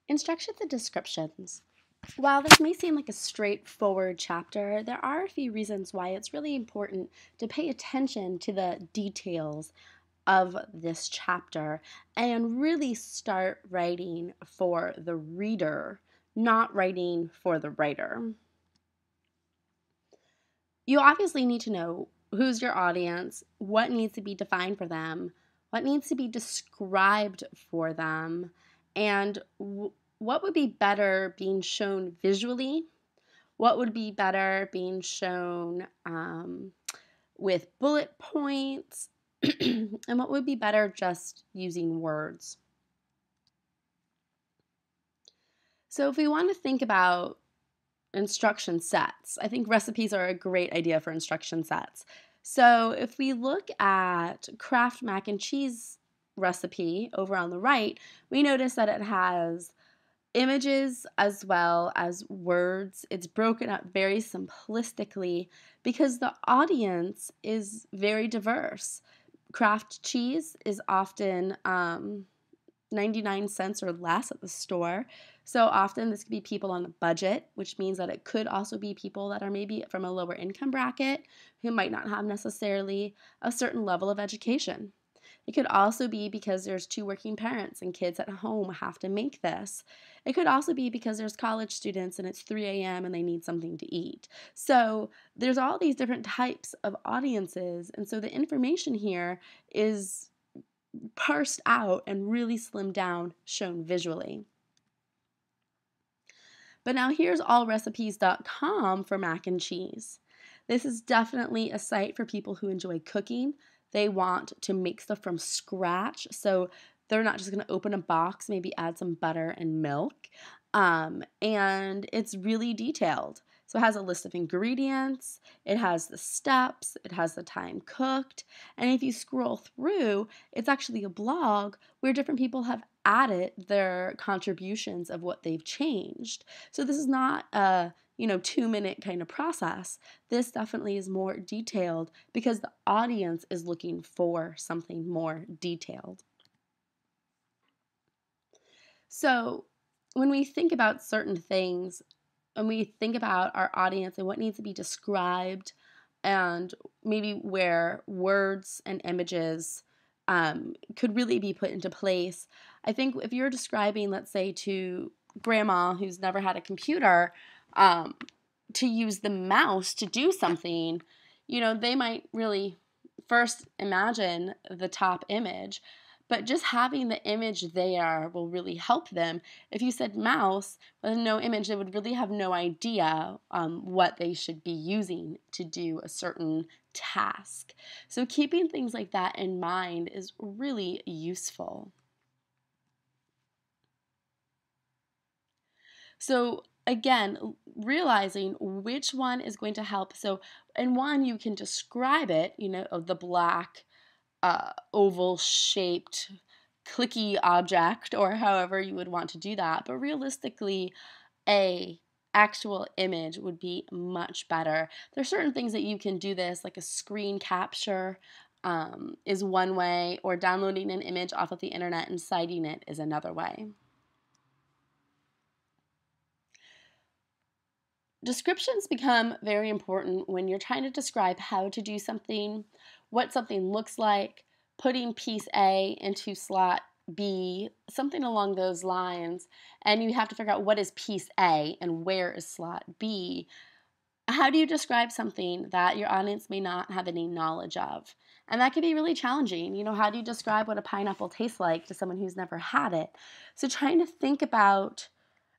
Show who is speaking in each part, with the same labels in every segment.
Speaker 1: Instructions and descriptions. While this may seem like a straightforward chapter, there are a few reasons why it's really important to pay attention to the details of this chapter and really start writing for the reader, not writing for the writer. You obviously need to know who's your audience, what needs to be defined for them, what needs to be described for them, and what would be better being shown visually, what would be better being shown with bullet points, and what would be better just using words. So if we want to think about instruction sets, I think recipes are a great idea for instruction sets. So if we look at Kraft mac and cheese recipe over on the right, we notice that it has images as well as words. It's broken up very simplistically because the audience is very diverse. Kraft cheese is often 99 cents or less at the store. So often this could be people on a budget, which means that it could also be people that are maybe from a lower income bracket who might not have necessarily a certain level of education. It could also be because there's two working parents and kids at home have to make this. It could also be because there's college students and it's 3 a.m. and they need something to eat. So there's all these different types of audiences, and so the information here is parsed out and really slimmed down, shown visually. But now here's allrecipes.com for mac and cheese. This is definitely a site for people who enjoy cooking. They want to make stuff from scratch, so they're not just going to open a box, maybe add some butter and milk. And it's really detailed. So it has a list of ingredients, it has the steps, it has the time cooked, and if you scroll through, it's actually a blog where different people have added their contributions of what they've changed. So this is not a 2-minute kind of process. This definitely is more detailed because the audience is looking for something more detailed. So when we think about certain things, and we think about our audience and what needs to be described, and maybe where words and images could really be put into place, I think if you're describing, let's say, to grandma who's never had a computer, to use the mouse to do something, they might really first imagine the top image, but just having the image there will really help them. If you said mouse with no image, they would really have no idea what they should be using to do a certain task. So keeping things like that in mind is really useful. So again, realizing which one is going to help. So in one, you can describe it, of the black oval shaped clicky object, or however you would want to do that. But realistically, a actual image would be much better. There's certain things that you can do this, like a screen capture is one way, or downloading an image off of the internet and citing it is another way. Descriptions become very important when you're trying to describe how to do something, what something looks like, putting piece A into slot B, something along those lines, and you have to figure out what is piece A and where is slot B. How do you describe something that your audience may not have any knowledge of? And that can be really challenging. How do you describe what a pineapple tastes like to someone who's never had it? So trying to think about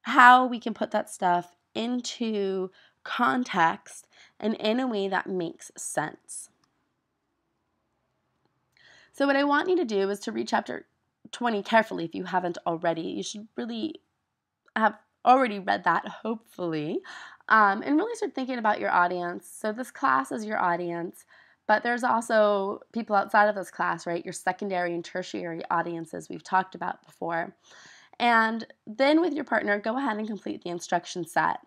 Speaker 1: how we can put that stuff into context and in a way that makes sense. So what I want you to do is to read chapter 20 carefully if you haven't already. You should really have already read that, hopefully, and really start thinking about your audience. So this class is your audience, but there's also people outside of this class, right? Your secondary and tertiary audiences we've talked about before. And then with your partner, go ahead and complete the instruction set.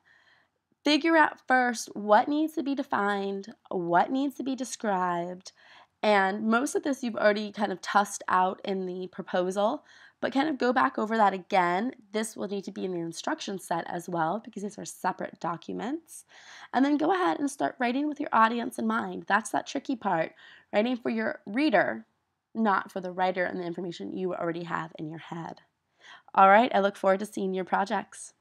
Speaker 1: Figure out first what needs to be defined, what needs to be described, and most of this you've already kind of tussed out in the proposal, But kind of go back over that again. This will need to be in the instruction set as well because these are separate documents. And then go ahead and start writing with your audience in mind. That's that tricky part, writing for your reader, not for the writer and the information you already have in your head. All right, I look forward to seeing your projects.